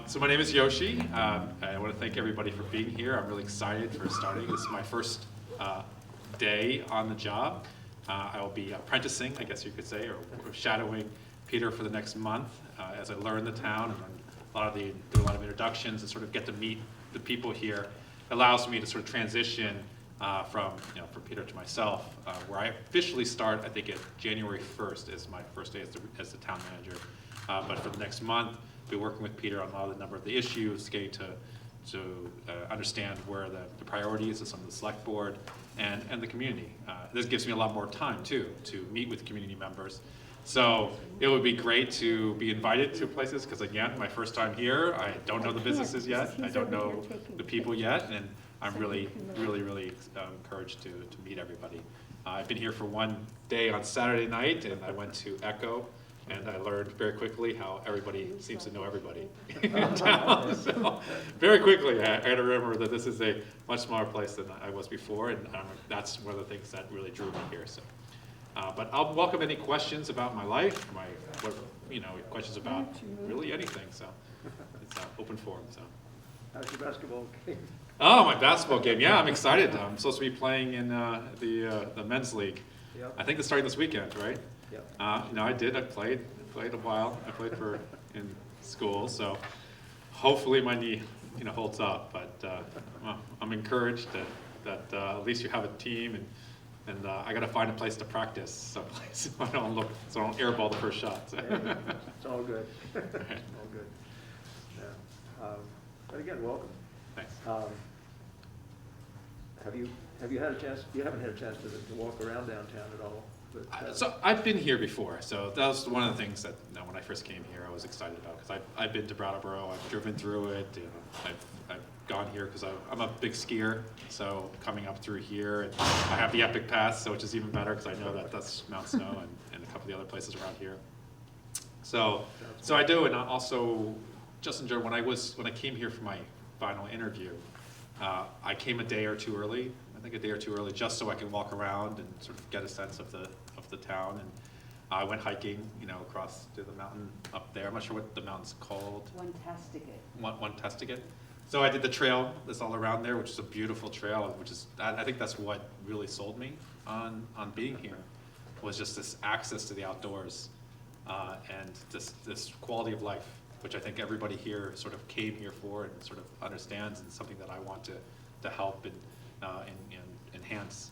So my name is Yoshi. I want to thank everybody for being here. I'm really excited for starting. This is my first day on the job. I will be apprenticing, I guess you could say, or shadowing Peter for the next month as I learn the town and learn do a lot of introductions and sort of get to meet the people here. It allows me to sort of transition from Peter to myself, where I officially start, I think, at January 1st is my first day as the town manager. But for the next month, be working with Peter on a lot of the number of the issues, getting to understand where the priorities of some of the select board and the community. This gives me a lot more time too to meet with community members. So it would be great to be invited to places because again, my first time here, I don't know the businesses yet, I don't know the people yet, and I'm really encouraged to meet everybody. I've been here for one day on Saturday night, and I went to Echo. And I learned very quickly how everybody seems to know everybody in town. So very quickly, I had to remember that this is a much smaller place than I was before, and that's one of the things that really drew me here. So, but I'll welcome any questions about my life, questions about really anything. So it's an open forum. So. How's your basketball game? Oh, my basketball game! Yeah, I'm excited. I'm supposed to be playing in the men's league. Yep. I think it's starting this weekend, right? Yep. I did. I played a while. I played in school, so hopefully my knee, holds up. But I'm encouraged that at least you have a team, and I got to find a place to practice someplace so I don't airball the first shot. So. Yeah, it's all good. It's all good. Yeah. But again, welcome. Thanks. Have you had a chance? You haven't had a chance to walk around downtown at all. But, so I've been here before, so that was one of the things that when I first came here I was excited about because I've been to Brattleboro, I've driven through it, I've gone here because I'm a big skier, so coming up through here, and I have the Epic Pass, so which is even better because I know that's Mount Snow and a couple of the other places around here. So I do, and I also just enjoyed when I came here for my final interview. I came a day or two early. I think a day or two early, just so I could walk around and sort of get a sense of the town. And I went hiking, across to the mountain up there. I'm not sure what the mountain's called. One Testigat. So I did the trail that's all around there, which is a beautiful trail. I think that's what really sold me on being here, was just this access to the outdoors and this quality of life, which I think everybody here sort of came here for and sort of understands, and something that I want to help and enhance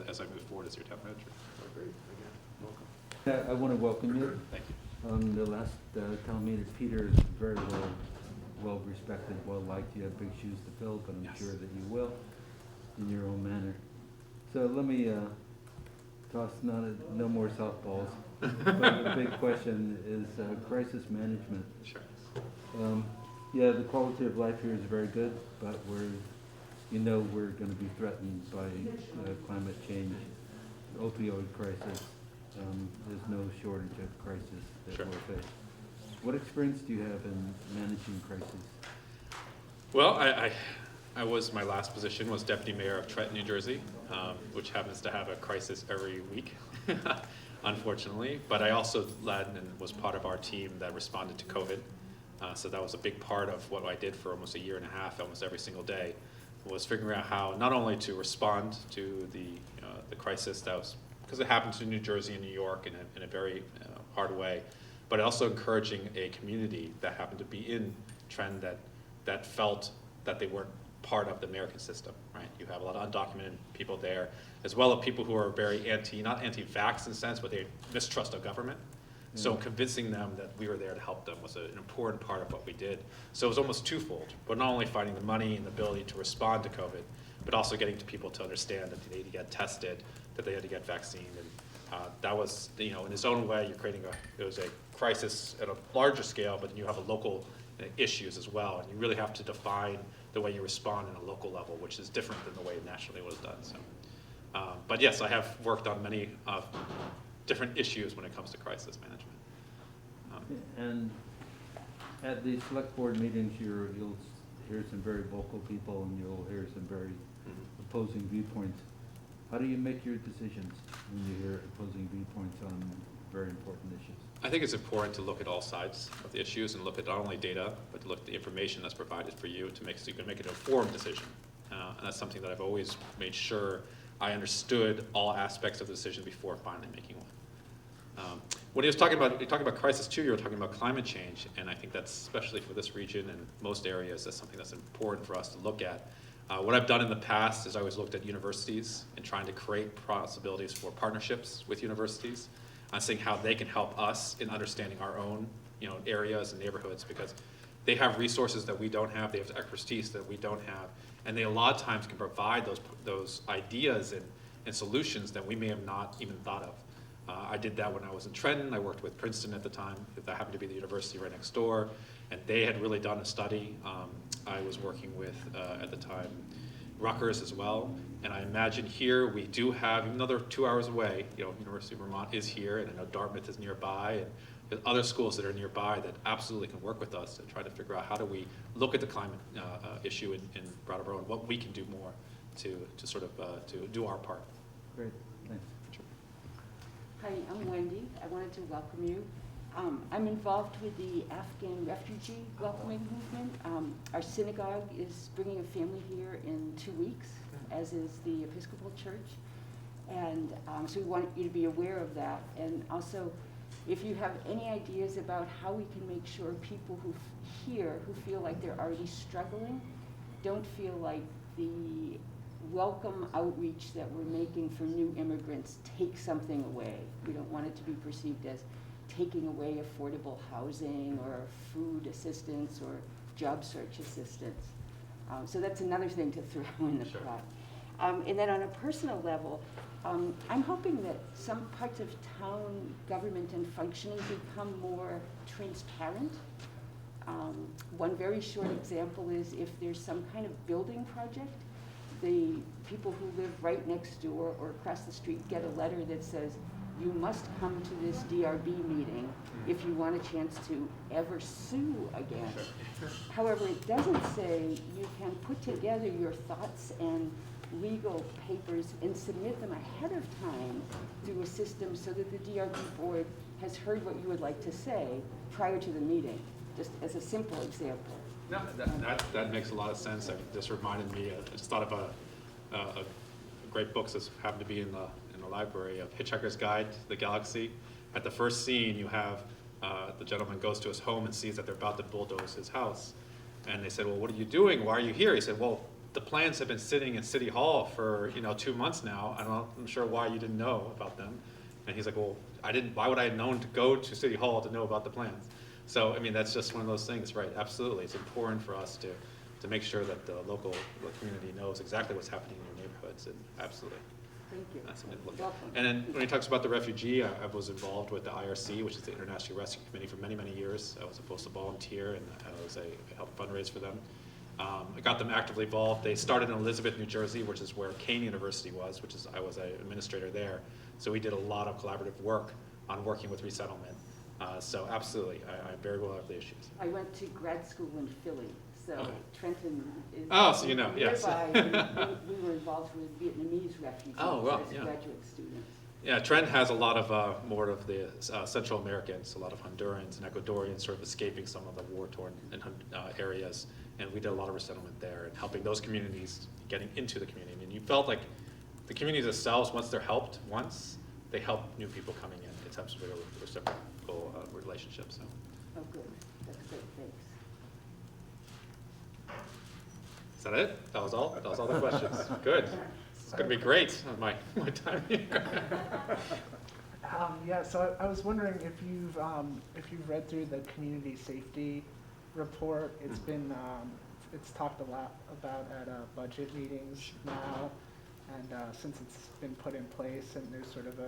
as I move forward as your town manager. Oh, great. Again, welcome. I want to welcome you. Thank you. The last town meeting, Peter is very well respected, well liked. You have big shoes to fill, but I'm Yes. sure that you will in your own manner. So let me toss no more softballs. But the big question is crisis management. Sure. The quality of life here is very good, but we're going to be threatened by climate change, opioid crisis. There's no shortage of crisis that Sure. we'll face. What experience do you have in managing crisis? Well, my last position was deputy mayor of Trenton, New Jersey, which happens to have a crisis every week, unfortunately. But I also led and was part of our team that responded to COVID. So that was a big part of what I did for almost a year and a half, almost every single day, was figuring out how not only to respond to the crisis that was, because it happened to New Jersey and New York in a very hard way, but also encouraging a community that happened to be in Trend that felt that they weren't part of the American system, right? You have a lot of undocumented people there, as well as people who are very not anti-vax in a sense, but they mistrust our government. So convincing them that we were there to help them was an important part of what we did. So it was almost twofold. But not only finding the money and the ability to respond to COVID, but also getting to people to understand that they need to get tested, that they had to get vaccine. And that was, in its own way, you're creating it was a crisis at a larger scale, but then you have a local issues as well. And you really have to define the way you respond in a local level, which is different than the way nationally it was done. So, but yes, I have worked on many different issues when it comes to crisis management. And at the select board meetings, you'll hear some very vocal people, and you'll hear some very opposing viewpoints. How do you make your decisions when you hear opposing viewpoints on very important issues? I think it's important to look at all sides of the issues and look at not only data, but to look at the information that's provided for you to make, so you can make an informed decision. And that's something that I've always made sure I understood all aspects of the decision before finally making one. When he was talking about crisis 2, you were talking about climate change, and I think that's, especially for this region and most areas, that's something that's important for us to look at. What I've done in the past is I always looked at universities and trying to create possibilities for partnerships with universities, seeing how they can help us in understanding our own, areas and neighborhoods, because they have resources that we don't have, they have expertise that we don't have, and they a lot of times can provide those ideas and solutions that we may have not even thought of. I did that when I was in Trenton. I worked with Princeton at the time. That happened to be the university right next door, and they had really done a study. I was working with, at the time, Rutgers as well. And I imagine here we do have, even though they're 2 hours away, University of Vermont is here, and I know Dartmouth is nearby, and there's other schools that are nearby that absolutely can work with us to try to figure out how do we look at the climate issue in Brattleboro and what we can do more to sort of to do our part. Great, thanks. Hi, I'm Wendy. I wanted to welcome you. I'm involved with the Afghan refugee welcoming movement. Our synagogue is bringing a family here in 2 weeks, as is the Episcopal Church. And so we want you to be aware of that. And also, if you have any ideas about how we can make sure people who feel like they're already struggling, don't feel like the welcome outreach that we're making for new immigrants take something away. We don't want it to be perceived as taking away affordable housing or food assistance or job search assistance. So that's another thing to throw in the pot. And then on a personal level, I'm hoping that some parts of town government and functioning become more transparent. One very short example is if there's some kind of building project, the people who live right next door or across the street get a letter that says, you must come to this DRB meeting if you want a chance to ever sue again. However, it doesn't say you can put together your thoughts and legal papers and submit them ahead of time through a system so that the DRB board has heard what you would like to say prior to the meeting, just as a simple example. No, that makes a lot of sense. This reminded me, I just thought of a great book that's happened to be in the library of Hitchhiker's Guide to the Galaxy. At the first scene, you have the gentleman goes to his home and sees that they're about to bulldoze his house. And they said, well, what are you doing? Why are you here? He said, well, the plans have been sitting in City Hall for 2 months now. I'm sure why you didn't know about them. And he's like, well, why would I have known to go to City Hall to know about the plans? So, I mean, that's just one of those things, right? Absolutely. It's important for us to make sure that the local community knows exactly what's happening in your neighborhoods, and absolutely. Thank you. That's something to look at. Welcome. And then when he talks about the refugee, I was involved with the IRC, which is the International Rescue Committee, for many, many years. I was supposed to volunteer, and I helped fundraise for them. I got them actively involved. They started in Elizabeth, New Jersey, which is where Kane University was, I was an administrator there. So we did a lot of collaborative work on working with resettlement. So absolutely, I'm very well aware of the issues. I went to grad school in Philly, so Okay. Trenton is So you know, yes. nearby. We were involved with Vietnamese refugees as graduate students. Yeah, Trent has a lot of more of the Central Americans, a lot of Hondurans and Ecuadorians sort of escaping some of the war-torn areas, and we did a lot of resettlement there and helping those communities getting into the community. And you felt like the communities themselves, once they're helped they help new people coming in. It's absolutely a reciprocal relationship. So. Oh, good. That's great. Thanks. Is that it? That was all the questions. Good. It's going to be great on my time here. Yeah, so I was wondering if you've read through the community safety report. It's been it's talked a lot about at budget meetings now, and since it's been put in place, and there's sort of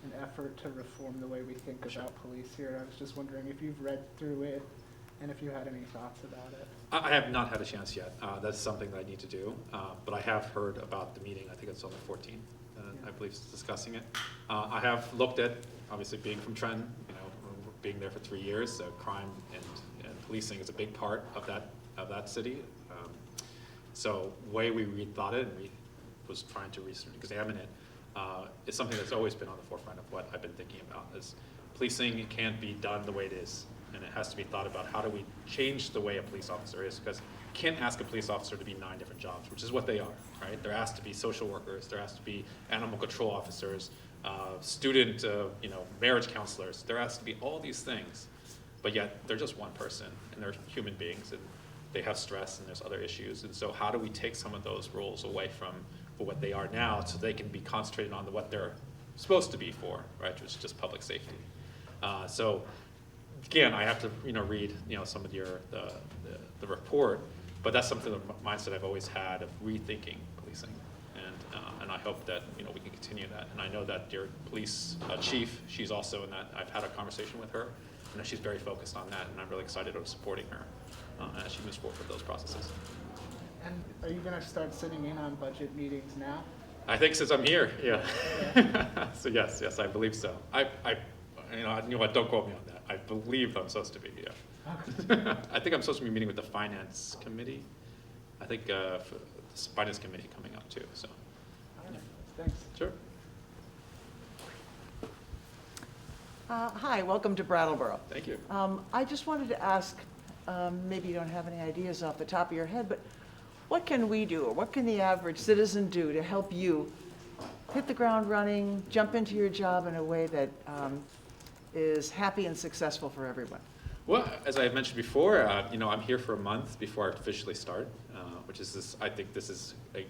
an effort to reform the way we think about police here. I was just wondering if you've read through it and if you had any thoughts about it. I have not had a chance yet. That's something that I need to do, but I have heard about the meeting. I think it's on the 14th. I believe it's discussing it. I have looked at, obviously being from Trenton, being there for 3 years, crime and policing is a big part of that city. So way we rethought it and we was trying to examine it, it's something that's always been on the forefront of what I've been thinking about is policing can't be done the way it is, and it has to be thought about how do we change the way a police officer is, because you can't ask a police officer to be 9 different jobs, which is what they are, right? They're asked to be social workers, they're asked to be animal control officers, student, marriage counselors. They're asked to be all these things, but yet they're just one person, and they're human beings, and they have stress, and there's other issues. And so how do we take some of those roles away from what they are now, so they can be concentrated on what they're supposed to be for, right, which is just public safety. So again, I have to read some of the report, but that's something, the mindset I've always had of rethinking policing, and I hope that we can continue that. And I know that your police chief, she's also in that. I've had a conversation with her, and she's very focused on that, and I'm really excited about supporting her as she moves forward with those processes. And are you gonna start sitting in on budget meetings now? I think since I'm here, yeah. So yes, I believe so. Don't quote me on that. I believe I'm supposed to be, yeah. I think I'm supposed to be meeting with the finance committee. I think for the finance committee coming up too, so. All right, thanks. Sure. Hi, welcome to Brattleboro. Thank you. I just wanted to ask, maybe you don't have any ideas off the top of your head, but what can we do, or what can the average citizen do to help you hit the ground running, jump into your job in a way that is happy and successful for everyone? Well, as I mentioned before, I'm here for a month before I officially start, which is this. I think this is a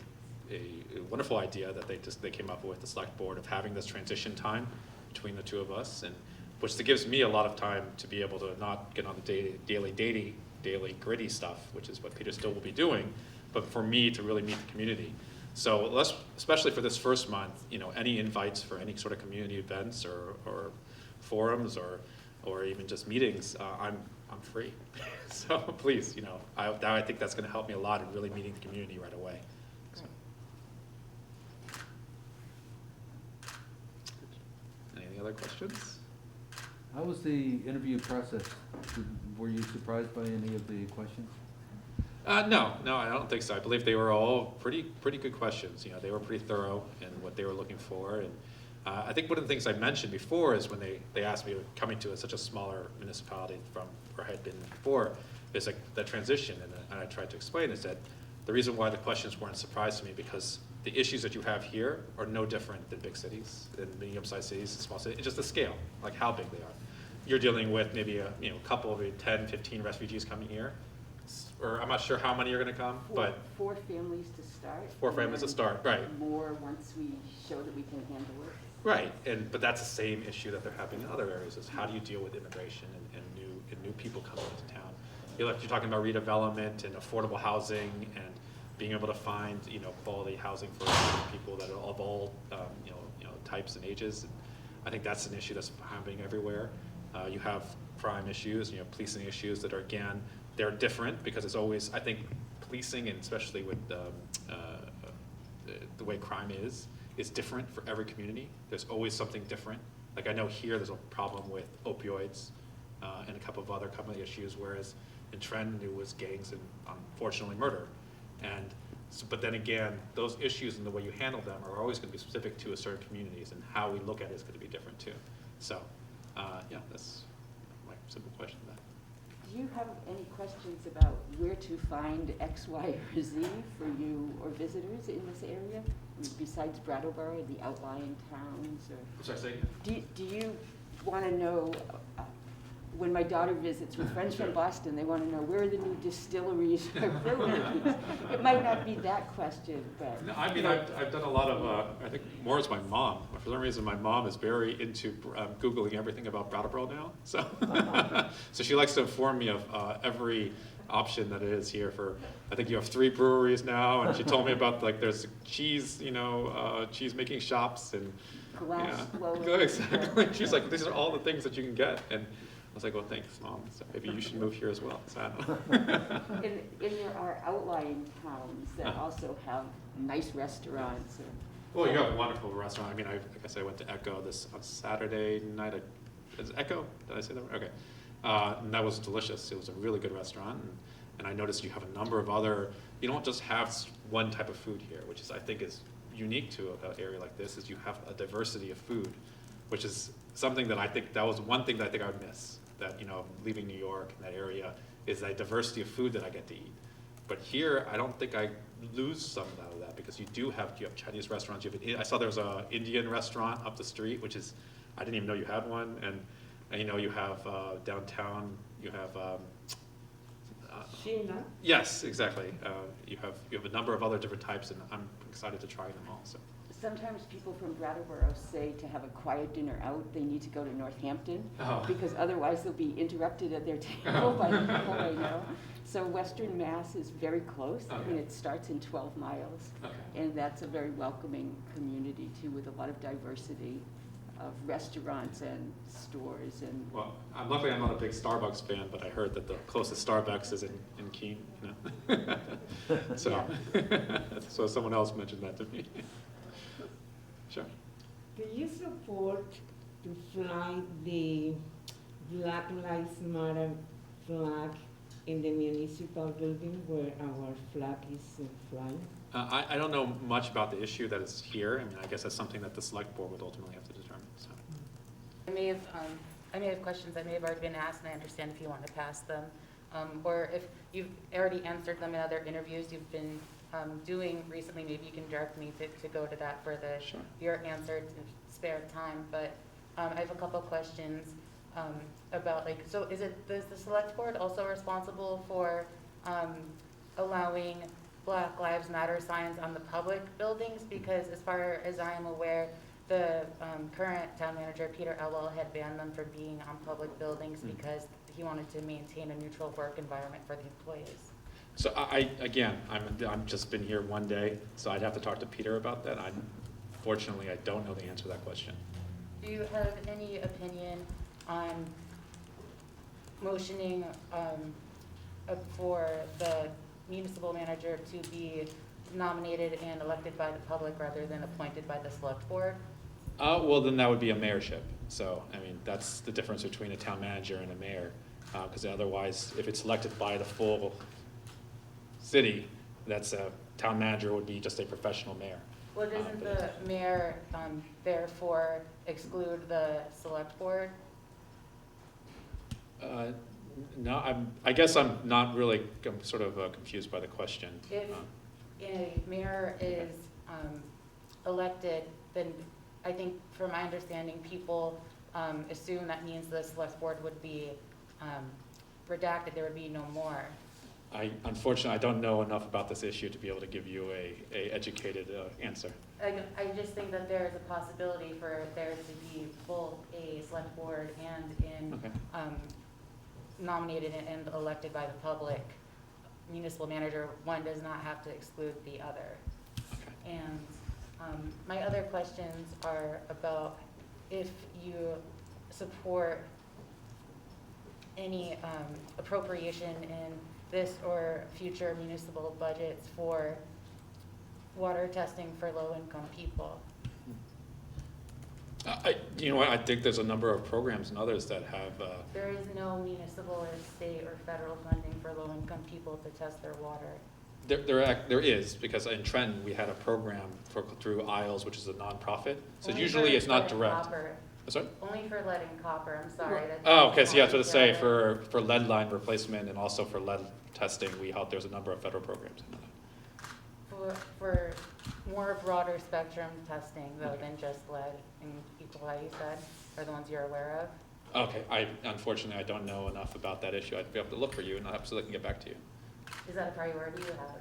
wonderful idea that they came up with, the select board, of having this transition time between the two of us, and which gives me a lot of time to be able to not get on the daily gritty stuff, which is what Peter still will be doing, but for me to really meet the community. So especially for this first month, any invites for any sort of community events or forums or even just meetings, I'm free. So please, I think that's going to help me a lot in really meeting the community right away. So. Any other questions? How was the interview process? Were you surprised by any of the questions? No, I don't think so. I believe they were all pretty good questions. They were pretty thorough in what they were looking for. And I think one of the things I mentioned before is when they asked me, coming to such a smaller municipality from where I had been before, is like the transition. And I tried to explain is that the reason why the questions weren't a surprise to me, because the issues that you have here are no different than big cities, than medium-sized cities, and small cities. It's just the scale, like how big they are. You're dealing with maybe a couple of 10, 15 refugees coming here. Or I'm not sure how many are going to come, but 4 families to start. 4 families to start, right? More once we show that we can handle it. Right, but that's the same issue that they're having in other areas, is how do you deal with immigration and new people coming into town? You're talking about redevelopment and affordable housing and being able to find quality housing for people that are of all types and ages. And I think that's an issue that's happening everywhere. You have crime issues, policing issues that are, again, they're different because it's always, I think, policing, and especially with the way crime is different for every community. There's always something different. Like I know here there's a problem with opioids and a couple of issues, whereas in Trenton it was gangs and unfortunately murder. And so, but then again, those issues and the way you handle them are always going to be specific to a certain communities, and how we look at it is going to be different too. So yeah, that's my simple question to that. Do you have any questions about where to find X, Y, or Z for you or visitors in this area, besides Brattleboro, the outlying towns? Or Sorry, say again? do you want to know, when my daughter visits with friends from Boston, they want to know where are the new distilleries or breweries? It might not be that question, but. No, I mean, I've done a lot of, I think more as my mom. For some reason, my mom is very into Googling everything about Brattleboro now. So, so she likes to inform me of every option that it is here for, I think you have 3 breweries now, and she told me about, there's cheese, cheese making shops and. Glass blowers. Exactly. She's like, these are all the things that you can get. And I was like, well, thanks, Mom. So maybe you should move here as well. So I don't know. And there are outlying towns that also have nice restaurants. Well, you have a wonderful restaurant. I mean, I guess I went to Echo on Saturday night. Is it Echo? Did I say that right? Okay. And that was delicious. It was a really good restaurant. And I noticed you have a number of other, you don't just have one type of food here, which is, I think, is unique to an area like this, is you have a diversity of food, which is something that I think, that was one thing that I think I would miss, that, you know, leaving New York and that area, is that diversity of food that I get to eat. But here, I don't think I lose some of that, because you have Chinese restaurants, I saw there was an Indian restaurant up the street, which is, I didn't even know you had one, and you know, you have downtown, you have, Sheena? yes, exactly. You have a number of other different types, and I'm excited to try them all, so. Sometimes people from Brattleboro say to have a quiet dinner out, they need to go to Northampton, Oh. because otherwise they'll be interrupted at their table by the people they know. So Western Mass is very close. I mean, Okay. it starts in 12 miles. Okay. And that's a very welcoming community too, with a lot of diversity of restaurants and stores and. Well, luckily I'm not a big Starbucks fan, but I heard that the closest Starbucks is in Keene, you know? So, so someone else mentioned that to me. Sure. Do you support to fly the Black Lives Matter flag in the municipal building where our flag is flying? I don't know much about the issue that is here. I mean, I guess that's something that the select board would ultimately have to determine, so. I may have questions that may have already been asked, and I understand if you want to pass them. Or if you've already answered them in other interviews you've been doing recently, maybe you can direct me to go to that for Sure. your answer to spare time. But I have a couple questions about, like, so is the select board also responsible for allowing Black Lives Matter signs on the public buildings? Because as far as I am aware, the current town manager, Peter Elwell, had banned them from being on public buildings because he wanted to maintain a neutral work environment for the employees. So I'm just been here one day, so I'd have to talk to Peter about that. Fortunately, I don't know the answer to that question. Do you have any opinion on motioning for the municipal manager to be nominated and elected by the public rather than appointed by the select board? Well, then that would be a mayorship. So, I mean, that's the difference between a town manager and a mayor. Because otherwise, if it's elected by the full city, that's a town manager would be just a professional mayor. Well, doesn't the mayor therefore exclude the select board? No, I guess I'm not really, I'm sort of confused by the question. If a mayor is elected, then I think, from my understanding, people assume that means the select board would be redacted, there would be no more. Unfortunately, I don't know enough about this issue to be able to give you a educated answer. I just think that there is a possibility for there to be both a select board and Okay. nominated and elected by the public municipal manager. One does not have to exclude the other. Okay. And my other questions are about if you support any appropriation in this or future municipal budgets for water testing for low-income people. You know what, I think there's a number of programs and others that have, There is no municipal or state or federal funding for low-income people to test their water. there is, because in Trenton, we had a program through ISLES, which is a nonprofit. So Only usually for it's not lead and direct. copper. Sorry? Only for lead and copper, I'm sorry. Oh, okay, so yeah, that's what to say, Yeah. for lead line replacement and also for lead testing, there's a number of federal programs. For more broader spectrum testing, though, than just lead and E. coli, you said, are the ones you're aware of? Okay, unfortunately, I don't know enough about that issue. I'd be able to look for you, and I absolutely can get back to you. Is that a priority you have?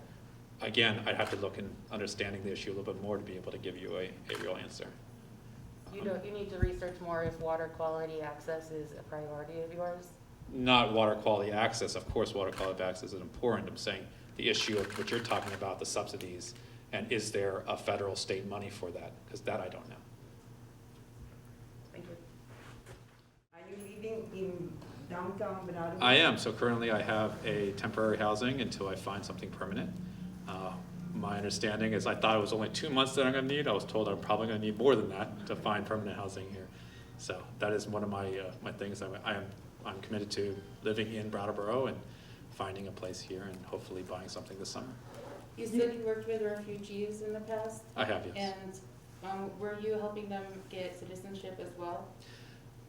Again, I'd have to look in understanding the issue a little bit more to be able to give you a real answer. You need to research more if water quality access is a priority of yours? Not water quality access, of course water quality access is important. I'm saying the issue of what you're talking about, the subsidies, and is there a federal, state money for that? Because that I don't know. Thank you. Are you living in downtown Brattleboro? I am, so currently I have a temporary housing until I find something permanent. My understanding is I thought it was only 2 months that I'm gonna need. I was told I'm probably gonna need more than that to find permanent housing here. So that is one of my things. I'm committed to living in Brattleboro and finding a place here and hopefully buying something this summer. You said you worked with refugees in the past, I have, yes. and were you helping them get citizenship as well?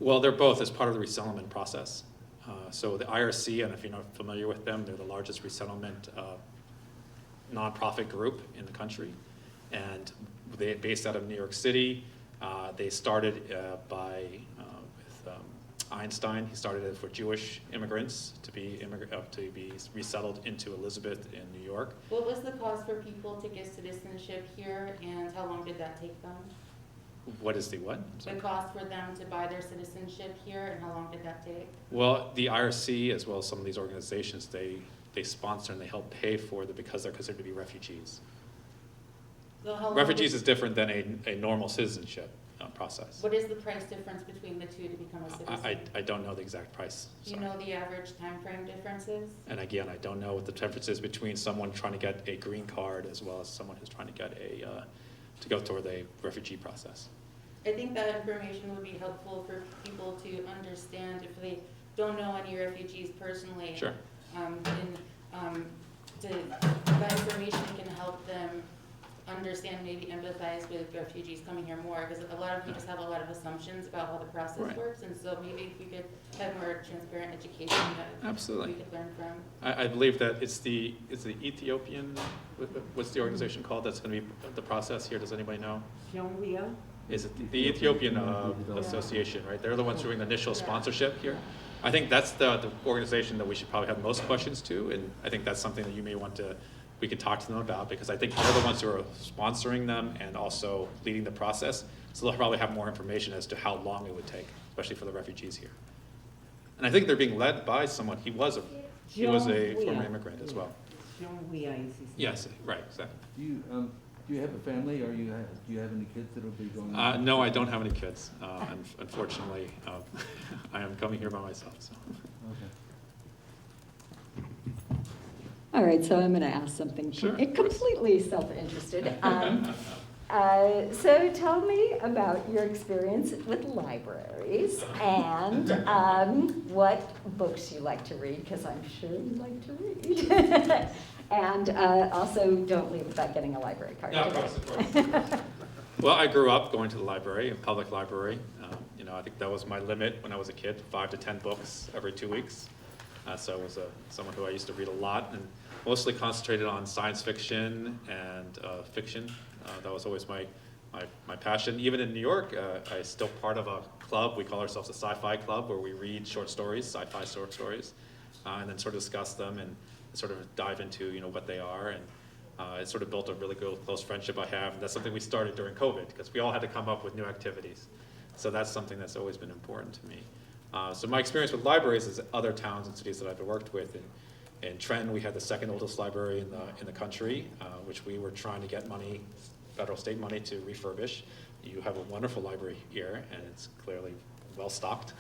Well, they're both as part of the resettlement process. So the IRC, and if you're not familiar with them, they're the largest resettlement nonprofit group in the country. And they're based out of New York City. They started with Einstein. He started it for Jewish immigrants to be resettled into Elizabeth in New York. What was the cost for people to get citizenship here, and how long did that take them? What is the what? I'm sorry. The cost for them to buy their citizenship here, and how long did that take? Well, the IRC, as well as some of these organizations, they sponsor and they help pay for it because they're considered to be refugees. So how long Refugees did- is different than a normal citizenship process. What is the price difference between the two to become a citizen? I don't know the exact price. Do you Sorry. know the average time frame differences? And again, I don't know what the difference is between someone trying to get a green card as well as someone who's trying to get to go toward the refugee process. I think that information would be helpful for people to understand if they don't know any refugees personally. Sure. That information can help them understand, maybe empathize with refugees coming here more, because a lot of them just have a lot of assumptions about how the process Right. works, and so maybe if we could have more transparent education that Absolutely. we could learn from. I believe that it's the Ethiopian, what's the organization called that's going to be the process here? Does anybody know? Jean-Ria? Is it the Ethiopian Association, right? They're the ones doing the initial sponsorship here. I think that's the organization that we should probably have most questions to, and I think that's something that you may want to, we could talk to them about, because I think they're the ones who are sponsoring them and also leading the process, so they'll probably have more information as to how long it would take, especially for the refugees here. And I think they're being led by someone, he was a former immigrant as well. Jean-Ria is his name. Yes, right, exactly. Do you have a family, or do you have any kids that'll be going? No, I don't have any kids. Unfortunately, I am coming here by myself, so. Okay. All right, so I'm going to ask something Sure, of course. completely self-interested. So tell me about your experience with libraries and what books you like to read, because I'm sure you like to read. And also, don't leave without getting a library card No, today. of course. Well, I grew up going to the library, a public library. I think that was my limit when I was a kid, 5 to 10 books every 2 weeks. So I was someone who I used to read a lot, and mostly concentrated on science fiction and fiction. That was always my passion. Even in New York, I'm still part of a club. We call ourselves a sci-fi club, where we read short stories, sci-fi short stories, and then sort of discuss them and sort of dive into what they are. And it sort of built a really good, close friendship I have. And that's something we started during COVID, because we all had to come up with new activities. So that's something that's always been important to me. So my experience with libraries is other towns and cities that I've worked with. In Trenton, we had the second oldest library in the country, which we were trying to get money, federal state money, to refurbish. You have a wonderful library here, and it's clearly well stocked.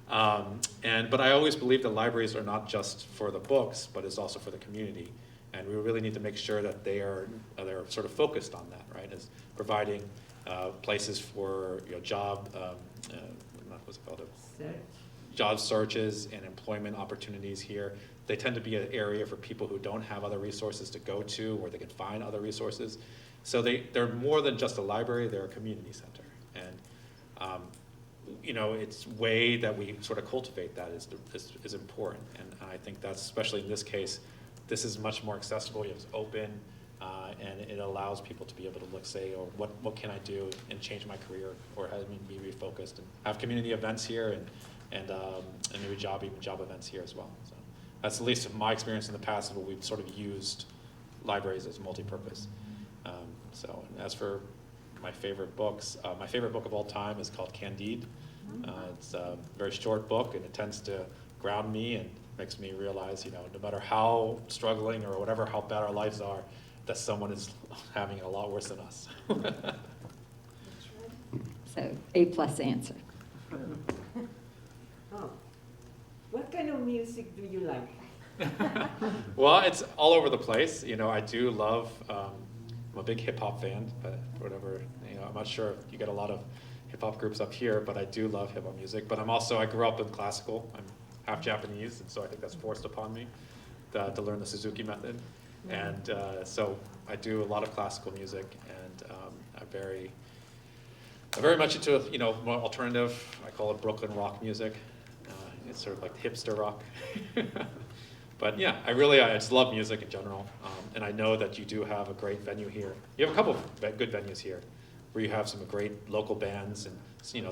But I always believe that libraries are not just for the books, but it's also for the community. And we really need to make sure that they're sort of focused on that, right? As providing places for job, what's it called? Search. Job searches and employment opportunities here. They tend to be an area for people who don't have other resources to go to, or they can find other resources. So they're more than just a library, they're a community center. And it's way that we sort of cultivate that is important. And I think that's, especially in this case, this is much more accessible, it's open, and it allows people to be able to look, say, or what can I do and change my career, or have me be refocused, and have community events here and maybe job events here as well. So that's at least my experience in the past of what we've sort of used libraries as multi-purpose. So as for my favorite books, my favorite book of all time is called Candide. It's a very short book, and it tends to ground me and makes me realize, no matter how struggling or whatever, how bad our lives are, that someone is having it a lot worse than us. So A+ answer. Oh. What kind of music do you like? Well, it's all over the place. I do love, I'm a big hip hop fan, but whatever, I'm not sure if you get a lot of hip hop groups up here, but I do love hip hop music. But I grew up in classical. I'm half Japanese, and so I think that's forced upon me to learn the Suzuki method. And so I do a lot of classical music, and I'm very I'm very much into, more alternative, I call it Brooklyn rock music. It's sort of like hipster rock. But yeah, I just love music in general. And I know that you do have a great venue here. You have a couple of good venues here where you have some great local bands and,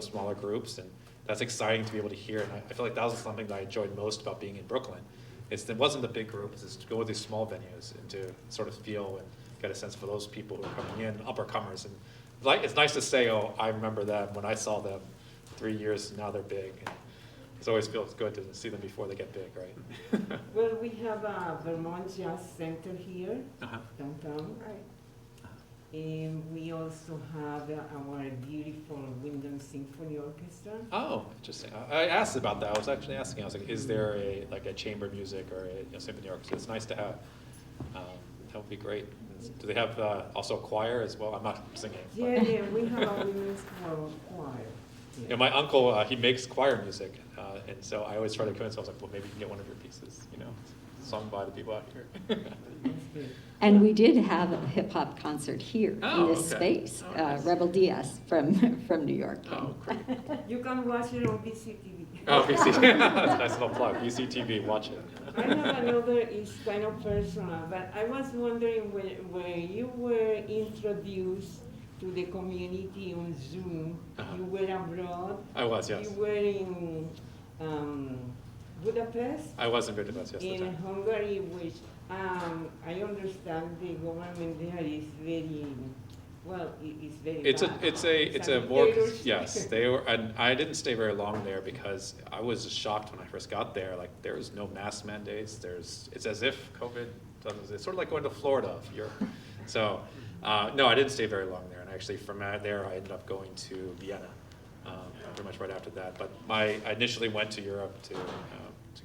smaller groups. And that's exciting to be able to hear. And I feel like that was something that I enjoyed most about being in Brooklyn. It wasn't the big groups, it's to go to these small venues and to sort of feel and get a sense for those people who are coming in, uppercomers. And it's nice to say, oh, I remember them when I saw them 3 years, now they're big. And it always feels good to see them before they get big, right? Well, we have a Vermont Jazz Center here, downtown. Right. And we also have our beautiful Wyndham Symphony Orchestra. Oh, interesting. I asked about that. I was actually asking. I was like, is there a chamber music or a symphony orchestra? It's nice to have. That would be great. Do they have also a choir as well? I'm not singing. Yeah, we have a women's choir. Yeah, my uncle, he makes choir music, and so I always try to convince him. I was like, well, maybe you can get one of your pieces, sung by the people out here. That's good. And we did have a hip-hop concert here in this okay. space. Oh, nice. Rebel Diaz from New York came. Oh, great. You can watch it on BCTV. Oh, BC. That's a nice little plug. BCTV, watch it. I have another, it's kind of personal, but I was wondering when you were introduced to the community on Zoom, you were abroad. I was, yes. You were in Budapest. I was in Budapest, yes. In Hungary, which I understand the government there is very, well, it's very bad. It's a more, yes, they were, and I didn't stay very long there because I was shocked when I first got there. Like, there was no mask mandates. It's as if COVID doesn't, it's sort of like going to Florida if you're, so, no, I didn't stay very long there. And actually from there, I ended up going to Vienna, pretty much right after that. But I initially went to Europe to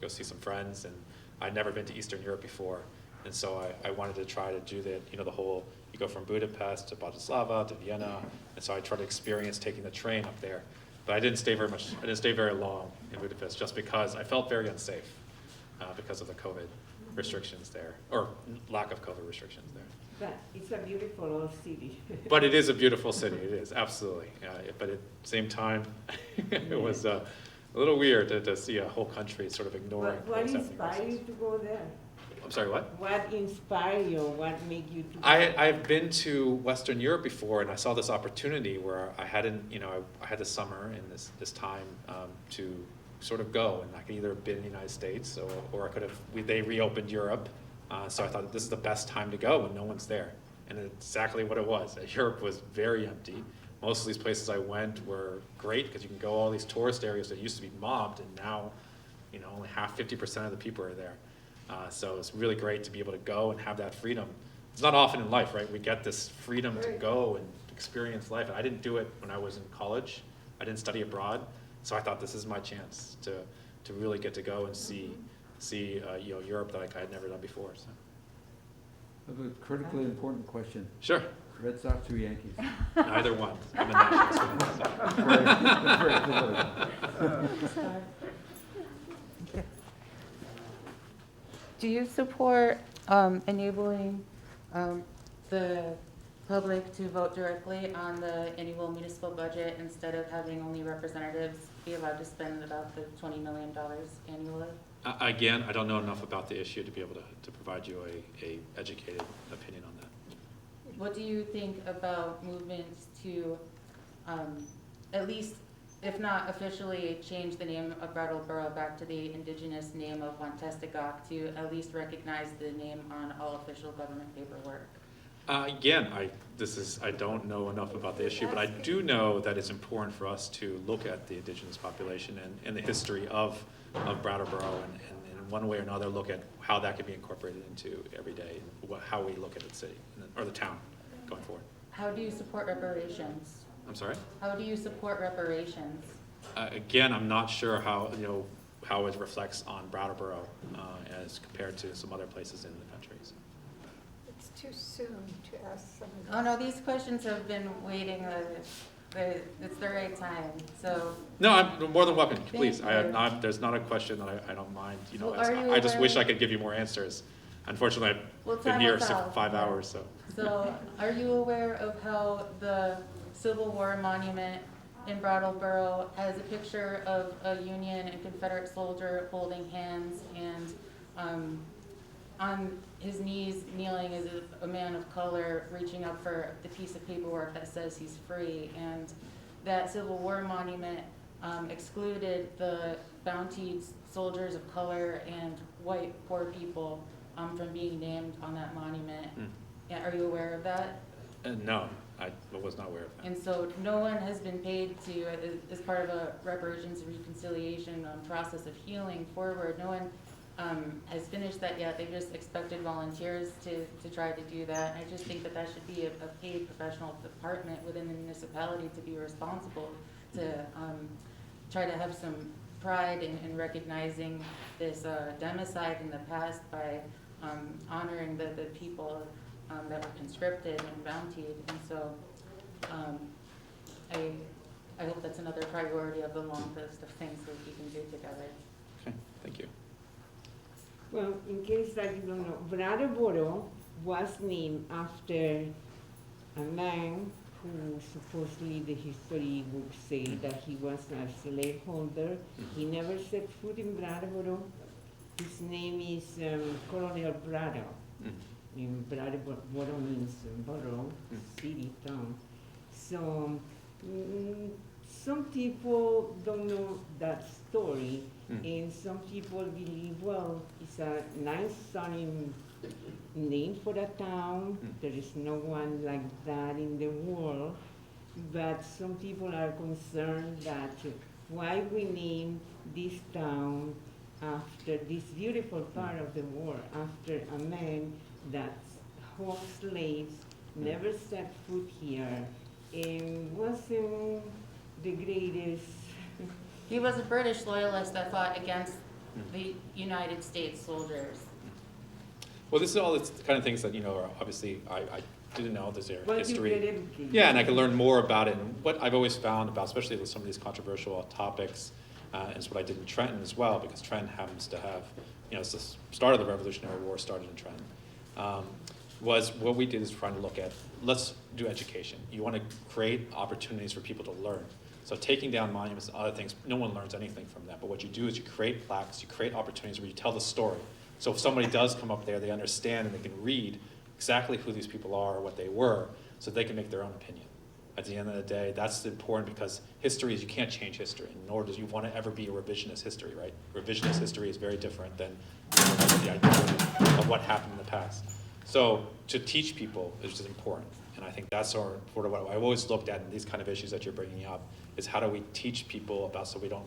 go see some friends, and I'd never been to Eastern Europe before. And so I wanted to try to do the whole, you go from Budapest to Bratislava to Vienna, and so I tried to experience taking the train up there. But I didn't stay very long in Budapest just because I felt very unsafe because of the COVID restrictions there, or lack of COVID restrictions there. But it's a beautiful old city. But it is a beautiful city, it is, absolutely. But at the same time, it was a little weird to see a whole country sort of ignoring What what's happening inspired you to go there? I'm sorry, what? What inspired you? What made you to go? I've been to Western Europe before, and I saw this opportunity where I hadn't, I had the summer and this time to sort of go, and I could either have been in the United States or I could have, they reopened Europe, so I thought this is the best time to go when no one's there. And it's exactly what it was. Europe was very empty. Most of these places I went were great because you can go all these tourist areas that used to be mobbed, and now, only 50% of the people are there. So it's really great to be able to go and have that freedom. It's not often in life, right? We get this freedom to go and experience life. And I didn't do it when I was in college. I didn't study abroad. So I thought this is my chance to really get to go and see Europe that I had never done before. So. I have a critically important question. Sure. Red Sox or Yankees? Neither one. I'm a Nationals fan, so. Do you support enabling the public to vote directly on the annual municipal budget instead of having only representatives be allowed to spend about the $20 million annually? Again, I don't know enough about the issue to be able to provide you a educated opinion on that. What do you think about movements to at least, if not officially, change the name of Brattleboro back to the indigenous name of Wantestigok to at least recognize the name on all official government paperwork? Again, I don't know enough about the issue, but I do know that it's important for us to look at the indigenous population and the history of Brattleboro, and in one way or another look at how that can be incorporated into every day, and how we look at the city or the town going forward. How do you support reparations? I'm sorry? How do you support reparations? Again, I'm not sure how it reflects on Brattleboro as compared to some other places in the country. So. It's too soon to ask some of Oh no, these questions have been waiting. It's the right time. So. No, I'm more than welcome. Please, Thank you. there's not a question that I don't mind. Well, I just wish I could give you more answers. Unfortunately, I've been here 5 hours. So. So, are you aware of how the Civil War monument in Brattleboro has a picture of a Union and Confederate soldier holding hands, and on his knees, kneeling is a man of color reaching up for the piece of paperwork that says he's free. And that Civil War monument excluded the bountied soldiers of color and white poor people from being named on that monument. Yeah, are you aware of that? No, I was not aware of that. And so no one has been paid to, as part of a reparations and reconciliation process of healing forward, no one has finished that yet. They've just expected volunteers to try to do that. And I just think that that should be a paid professional department within the municipality to be responsible to try to have some pride in recognizing this democide in the past by honoring the people that were conscripted and bountied. And so I hope that's another priority of the long list of things that we can do together. Okay, thank you. Well, in case that you don't know, Brattleboro was named after a man who supposedly the history would say that he was a slaveholder. He never set foot in Brattleboro. His name is Colonel Brattle. In Brattleboro means borough, city, town. So some people don't know that story, and some people believe, well, it's a nice sounding name for a town. There is no one like that in the world. But some people are concerned that why we name this town after this beautiful part of the world, after a man that hauled slaves, never set foot here, and wasn't the greatest. He was a British loyalist that fought against the United States soldiers. Well, this is all the kind of things that, are obviously I didn't know there's their Well, history. you get everything. Yeah, and I can learn more about it. And what I've always found about, especially with some of these controversial topics, and it's what I did in Trenton as well, because Trenton happens to have, it's the start of the Revolutionary War started in Trenton. Was what we did is trying to look at, let's do education. You want to create opportunities for people to learn. So taking down monuments and other things, no one learns anything from that. But what you do is you create plaques, you create opportunities where you tell the story. So if somebody does come up there, they understand and they can read exactly who these people are or what they were, so they can make their own opinion. At the end of the day, that's important, because history is, you can't change history, nor do you want to ever be a revisionist history, right? Revisionist history is very different than the idea of what happened in the past. So to teach people is just important. And I think that's sort of what I've always looked at in these kind of issues that you're bringing up, is how do we teach people about, so we don't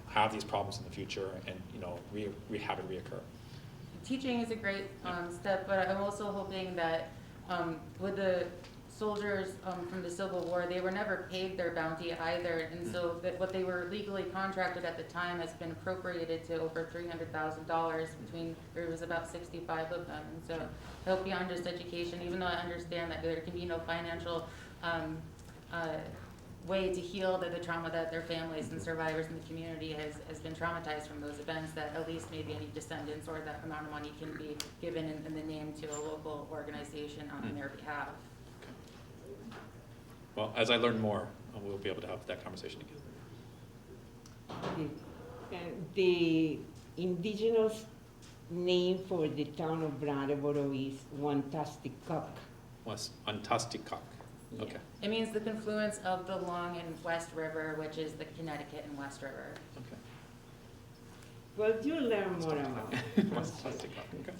have these problems in the future and have it reoccur. Teaching is a great step, but I'm also hoping that with the soldiers from the Civil War, they were never paid their bounty either, and so that what they were legally contracted at the time has been appropriated to over $300,000 between, there was about 65 of them. And so I hope beyond just education, even though I understand that there can be no financial way to heal the trauma that their families and survivors in the community has been traumatized from those events, that at least maybe any descendants or that amount of money can be given in the name to a local organization on their behalf. Well, as I learn more, we'll be able to have that conversation again. The indigenous name for the town of Brattleboro is Wantasticok. Was Antasticok. Yeah. Okay. It means the confluence of the Long and West River, which is the Connecticut and West River. Okay. Well, you learn more about it. Antasticok. Okay.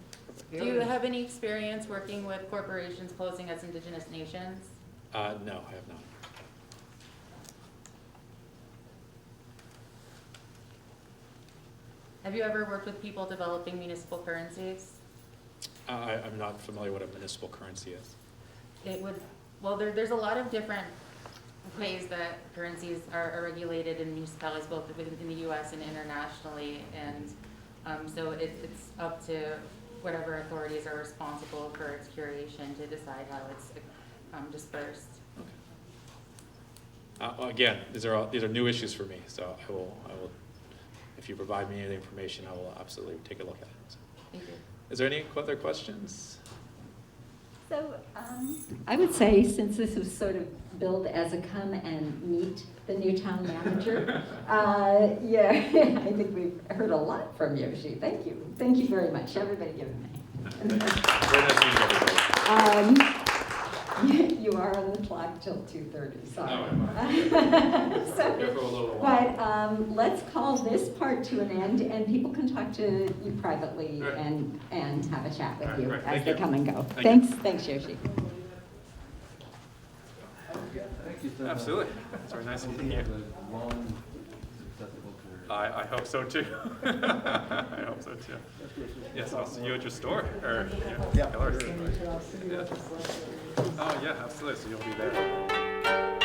Do you have any experience working with corporations posing as indigenous nations? No, I have not. Have you ever worked with people developing municipal currencies? I'm not familiar what a municipal currency is. It would, well, there's a lot of different ways that currencies are regulated in municipalities, both within the US and internationally, and so it's up to whatever authorities are responsible for its curation to decide how it's dispersed. Okay. Again, these are new issues for me, so I will. If you provide me any information, I will absolutely take a look at it. So. Thank you. Is there any other questions? So I would say, since this was sort of billed as a come and meet the new town manager, yeah, I think we've heard a lot from Yoshi. Thank you. Thank you very much. Everybody give him a hand. Very nice meeting everybody. You are on the clock till 2:30, sorry. No, Here for a little while. But let's call this part to an end, and people can talk to you privately All right. and have a chat All with right, you great. as Thank they you. come and go. Thank you. Thanks, Yoshi. Thank you so much. Absolutely. It's very nice Hope meeting you you. have a long, successful career. I hope so too. I hope so too. Yes, I'll see you at your store, or, Yeah, Keller's. sure. Yeah. Oh, yeah, absolutely, so you'll be there.